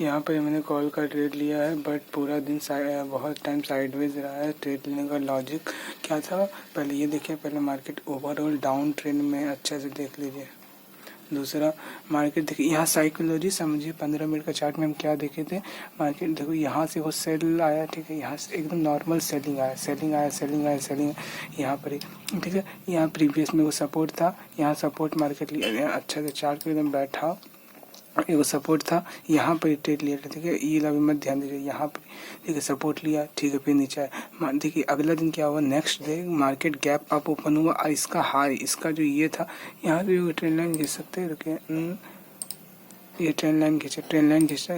यहाँ पर मैंने कॉल का ट्रेड लिया है, बट पूरा दिन बहुत टाइम साइडवेज रहा है। ट्रेड लेने का लॉजिक क्या था, पहले ये देखिए, पहले मार्केट ओवरऑल डाउन ट्रेंड में, अच्छे से देख लीजिए। दूसरा मार्केट देखिए, यहाँ साइकोलॉजी समझिए, 15 मिनट का चार्ट में हम क्या देखे थे। मार्केट देखो, यहाँ से वो सेल आया, ठीक है, यहाँ से एकदम नॉर्मल सेलिंग आया, सेलिंग यहाँ पर ही, ठीक है। यहाँ प्रीवियस में वो सपोर्ट था, यहाँ सपोर्ट मार्केट लिया, अच्छा से चार्ट पे एकदम बैठा, एगो सपोर्ट था, यहाँ पर ट्रेड लिया था, ठीक है। ये अभी मत ध्यान दीजिए, यहाँ पर ठीक है सपोर्ट लिया, ठीक है, फिर नीचे आया। देखिए अगला दिन क्या हुआ, next day market gap up open हुआ, और इसका हाई, इसका जो ये था, यहाँ पे ट्रेंड लाइन घिस सकते हैं, रुकिए, ये ट्रेंड लाइन खींचा,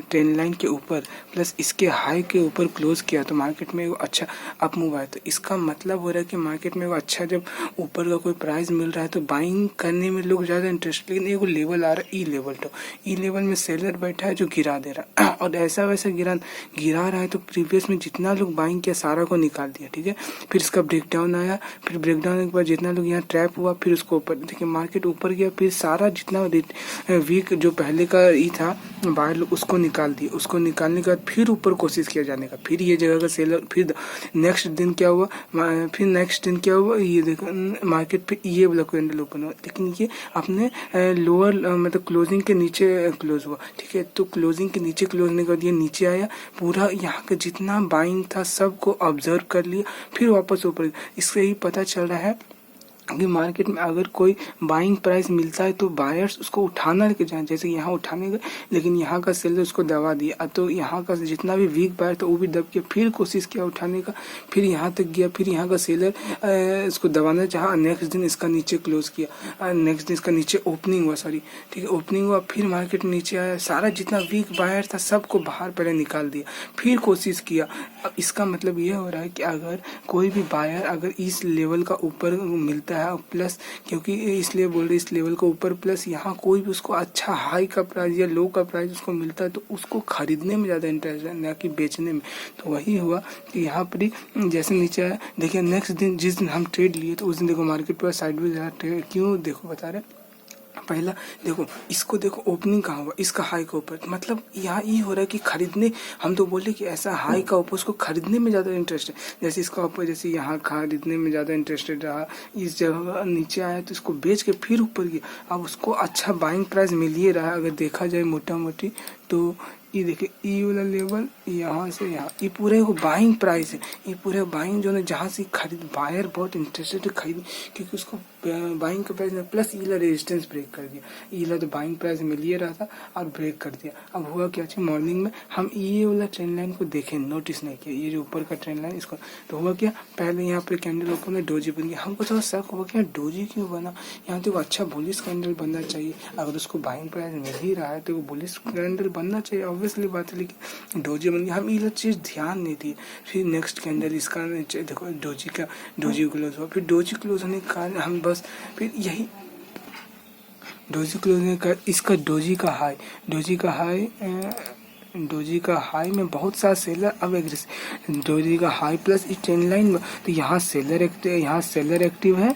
ट्रेंड लाइन के ऊपर प्लस इसके हाई के ऊपर क्लोज किया, तो मार्केट में वो अच्छा अप मूव आया। तो इसका मतलब हो रहा है कि मार्केट में वो अच्छा, जब ऊपर का कोई प्राइस मिल रहा है तो बाइंग करने में लोग ज़्यादा इंटरेस्ट। लेकिन एक लेवल आ रहा है, ई लेवल में सेलर बैठा है जो गिरा दे रहा है, और ऐसा वैसा गिरा रहा है, तो प्रीवियस में जितना लोग बाइंग किया सारा को निकाल दिया, ठीक है। फिर इसका ब्रेकडाउन आया, फिर ब्रेकडाउन के बाद जितना लोग यहाँ ट्रैप हुआ, फिर उसको ऊपर, देखिए मार्केट ऊपर गया, फिर सारा जितना वीक जो पहले का ई था बाहर, उसको निकाल दिया। उसको निकालने के बाद फिर ऊपर कोशिश किया जाने का, फिर ये जगह का सेलर, फिर नेक्स्ट दिन क्या हुआ, ये देखो मार्केट पे ये वाला कैंडल ओपन हुआ, लेकिन ये अपने लोअर मतलब क्लोजिंग के नीचे क्लोज हुआ, ठीक है। तो क्लोजिंग के नीचे क्लोज होने के बाद ये नीचे आया, पूरा यहाँ का जितना बाइंग था सबको ऑब्जर्व कर लिया, फिर वापस ऊपर। इससे ही पता चल रहा है कि मार्केट में अगर कोई बाइंग प्राइस मिलता है तो बायर्स उसको उठाना लेके जाए, जैसे यहाँ उठाने गए, लेकिन यहाँ का सेलर उसको दबा दिया, तो यहाँ का जितना भी वीक बायर था वो भी दब गया, फिर कोशिश किया उठाने का, फिर यहाँ तक गया, फिर यहाँ का सेलर इसको दबाना चाहा। नेक्स्ट दिन इसका नीचे क्लोज किया, नेक्स्ट दिन इसका नीचे ओपनिंग हुआ, सॉरी, ठीक है, ओपनिंग हुआ, फिर मार्केट नीचे आया, सारा जितना वीक बायर था सबको बाहर पहले निकाल दिया, फिर कोशिश किया। अब इसका मतलब ये हो रहा है कि अगर कोई भी बायर अगर इस लेवल का ऊपर मिलता है, प्लस क्योंकि इसलिए बोल रहे इस लेवल के ऊपर, प्लस यहाँ कोई भी उसको अच्छा हाई का प्राइस या लो का प्राइस उसको मिलता है, तो उसको खरीदने में ज़्यादा इंटरेस्ट है, ना कि बेचने में। तो वही हुआ कि यहाँ पर जैसे नीचे आया, देखिए नेक्स्ट दिन जिस दिन हम ट्रेड लिए तो उस दिन देखो मार्केट पर साइडवेज ट्रेड, क्यों देखो बता रहे। पहला देखो, इसको देखो ओपनिंग कहाँ हुआ, इसका हाई का ऊपर, मतलब यहाँ ये हो रहा है कि खरीदने, हम तो बोले कि ऐसा हाई का ऊपर उसको खरीदने में ज़्यादा इंटरेस्ट है। जैसे इसका ऊपर, जैसे यहाँ खरीदने में ज़्यादा इंटरेस्टेड रहा, इस जगह नीचे आया तो इसको बेच के फिर ऊपर गया, अब उसको अच्छा बाइंग प्राइस मिल ही रहा है। अगर देखा जाए मोटा मोटी तो ये देखिए, ई वाला लेवल यहाँ से यहाँ, ये पूरे वो बाइंग प्राइस है, ये पूरे बाइंग जो है जहाँ से खरीद, बायर बहुत इंटरेस्टेड है खरीद, क्योंकि उसको बाइंग का प्राइस, प्लस ईला रेजिस्टेंस ब्रेक कर दिया, ईला तो बाइंग प्राइस मिल ही रहा था और ब्रेक कर दिया। अब हुआ क्या, अच्छी मॉर्निंग में हम ये वाला ट्रेंड लाइन को देखें, नोटिस नहीं किया, ये जो ऊपर का ट्रेंड लाइन, इसको तो हुआ क्या, पहले यहाँ पर कैंडल ओपन है, डोजी बन गया, हमको थोड़ा शक हुआ कि डोजी क्यों बना, यहाँ तो अच्छा बुलिश कैंडल बनना चाहिए, अगर उसको बाइंग प्राइस मिल ही रहा है तो बुलिश कैंडल बनना चाहिए, ऑब्वियसली बात है, लेकिन डोजी बन गया, हम ये चीज़ ध्यान नहीं दी। फिर नेक्स्ट कैंडल इसका देखो, डोजी क्लोज हुआ, फिर डोजी क्लोज होने के कारण हम बस फिर यही डोजी क्लोज होने का, इसका डोजी का हाई में बहुत सारा सेलर अब एग्रेसिव, डोजी का हाई प्लस इस ट्रेंड लाइन में, तो यहाँ सेलर एक्टिव है,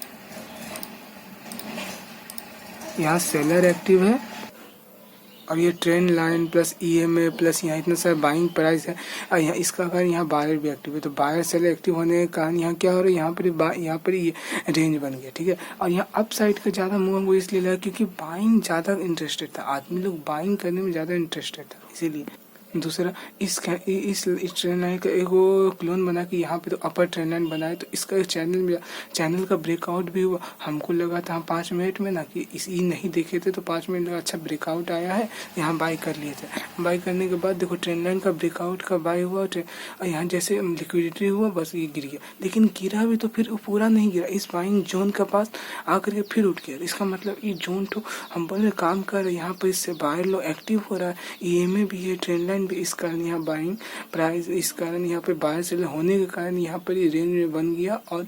यहाँ सेलर एक्टिव है, और ये trend line plus EMA plus यहाँ इतना सारा बाइंग प्राइस है, और यहाँ इसका कारण यहाँ बायर भी एक्टिव है, तो बायर सेलर एक्टिव होने के कारण यहाँ क्या हो रहा है, यहाँ पर ये रेंज बन गया, ठीक है। और यहाँ अप साइड का ज़्यादा मूव हमको इसलिए लगा क्योंकि बाइंग ज़्यादा इंटरेस्टेड था, आदमी लोग बाइंग करने में ज़्यादा इंटरेस्टेड था, इसीलिए। दूसरा, इस ट्रेंड लाइन का एक वो क्लोन बना के यहाँ पे तो अपर ट्रेंड लाइन बनाए, तो इसका चैनल का ब्रेकआउट भी हुआ। हमको लगा था हम 5 मिनट में ना कि इसी नहीं देखे थे, तो 5 मिनट लगा अच्छा ब्रेकआउट आया है, यहाँ बाई कर लिए थे। बाई करने के बाद देखो ट्रेंड लाइन का ब्रेकआउट का बाई हुआ, और यहाँ जैसे लिक्विडिटी हुआ, बस ये गिर गया, लेकिन गिरा भी तो फिर पूरा नहीं गिरा, इस बाइंग जोन के पास आकर के फिर उठ गया। इसका मतलब ये जोन तो हम बोले काम कर रहे, यहाँ पर इससे बाहर लो एक्टिव हो रहा है, ईएमए भी है, ट्रेंड लाइन भी, इस कारण यहाँ बाइंग प्राइस, इस कारण यहाँ पे बायर सेलर होने के कारण यहाँ पर ये रेंज में बन गया, और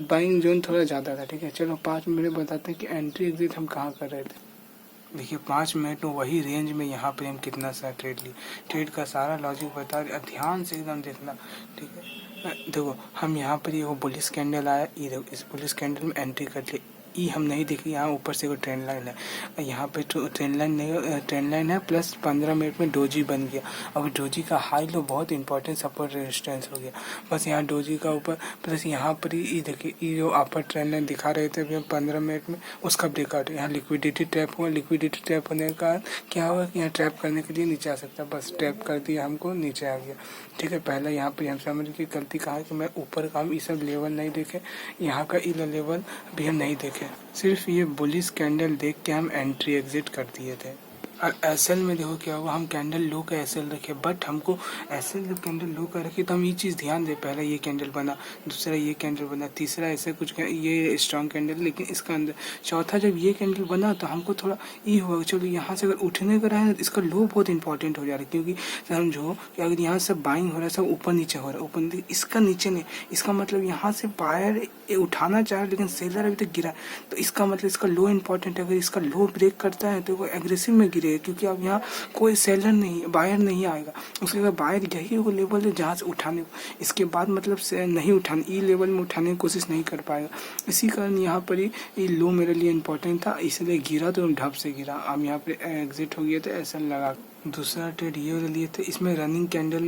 बाइंग जोन थोड़ा ज़्यादा था, ठीक है। चलो 5 मिनट बताते हैं कि एंट्री एग्जिट हम कहाँ कर रहे थे। देखिए 5 मिनट में वही रेंज में यहाँ पे हम कितना सा ट्रेड लिए, ट्रेड का सारा लॉजिक बता रहे, ध्यान से एकदम देखना, ठीक है। देखो हम यहाँ पर ये बुलिश कैंडल आया, ये देखो इस बुलिश कैंडल में एंट्री कर लिए, ई हम नहीं देखे, यहाँ ऊपर से कोई ट्रेन लाइन है, यहाँ पे तो ट्रेन लाइन नहीं, ट्रेन लाइन है प्लस 15 मिनट में डोजी बन गया। अब डोजी का हाई लो बहुत इंपॉर्टेंट सपोर्ट रेजिस्टेंस हो गया, बस यहाँ डोजी का ऊपर प्लस यहाँ पर ही देखिए ये जो अपर ट्रेन लाइन दिखा रहे थे अभी 15 मिनट में, उसका ब्रेकआउट। यहाँ लिक्विडिटी ट्रैप हुआ, लिक्विडिटी ट्रैप होने का क्या हुआ कि यहाँ ट्रैप करने के लिए नीचे आ सकता है, बस ट्रैप कर दिया हमको, नीचे आ गया। ठीक है, पहले यहाँ पर हम समझ की गलती कहा है कि मैं ऊपर का हम ये सब लेवल नहीं देखे, यहाँ का ई लेवल भी हम नहीं देखे, सिर्फ ये बुलिश कैंडल देख के हम एंट्री एग्जिट कर दिए थे। और एसएल में देखो क्या हुआ, हम कैंडल लो का एसएल रखे, बट हमको एसएल जब कैंडल लो का रखे तो हम ये चीज़ ध्यान दें, पहला ये कैंडल बना, दूसरा ये कैंडल बना, तीसरा ऐसे कुछ ये स्ट्रॉन्ग कैंडल, लेकिन इसका अंदर चौथा जब ये कैंडल बना तो हमको थोड़ा ये हुआ चलो यहाँ से अगर उठने का रहा है तो इसका लो बहुत इंपॉर्टेंट हो जा रहा है, क्योंकि समझो कि अगर यहाँ से बाइंग हो रहा है सब ऊपर नीचे हो रहा है, ऊपर इसका नीचे नहीं, इसका मतलब यहाँ से बायर उठाना चाह लेकिन सेलर अभी तक गिरा, तो इसका मतलब इसका लो इंपॉर्टेंट है, अगर इसका लो ब्रेक करता है तो वो एग्रेसिव में गिरे, क्योंकि अब यहाँ कोई सेलर नहीं, बायर नहीं आएगा, उसके बाद बायर यही वो लेवल है जहाँ से उठाने, इसके बाद मतलब से नहीं उठाने, ई लेवल में उठाने की कोशिश नहीं कर पाएगा। इसी कारण यहाँ पर ही ये लो मेरे लिए इम्पोर्टेंट था, इसलिए गिरा तो ढप से गिरा, हम यहाँ पे एग्जिट हो गया था ऐसा लगा। दूसरा ट्रेड ये वाला लिए थे, इसमें रनिंग कैंडल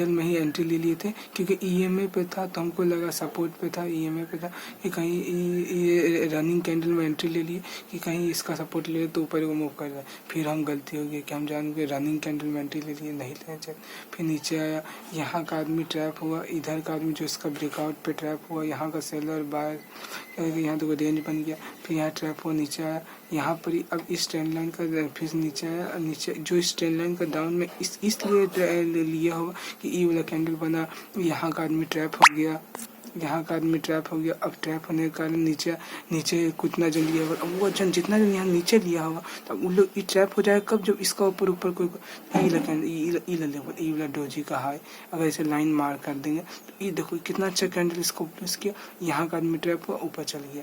में ही एंट्री ले लिए थे, क्योंकि ईएमए पे था तो हमको लगा सपोर्ट पे था, ईएमए पे था कि कहीं ये रनिंग कैंडल में एंट्री ले लिए कि कहीं इसका सपोर्ट ले तो ऊपर को मूव कर जाए, फिर हम गलती हो गई कि हम जान के रनिंग कैंडल में एंट्री ले लिए, नहीं लेना चाहिए। फिर नीचे आया, यहाँ का आदमी ट्रैप हुआ, इधर का आदमी जो इसका ब्रेकआउट पे ट्रैप हुआ, यहाँ का सेलर बायर, यहाँ तो रेंज बन गया, फिर यहाँ ट्रैप हुआ, नीचे आया, यहाँ पर ही अब इस ट्रेंड लाइन का फिर नीचे आया, नीचे जो इस ट्रेंड लाइन का डाउन में इसलिए लिया होगा कि ई वाला कैंडल बना, यहाँ का आदमी ट्रैप हो गया, अब ट्रैप होने के कारण नीचे कितना जन लिया होगा, अब वो जन जितना जन यहाँ नीचे लिया होगा तब उन लोग ये ट्रैप हो जाएगा कब, जब इसका ऊपर कोई ई वाला डोजी का हाई अगर इसे लाइन मार कर देंगे तो ये देखो कितना अच्छा कैंडल इसको प्लस किया, यहाँ का आदमी ट्रैप हुआ ऊपर चल गया।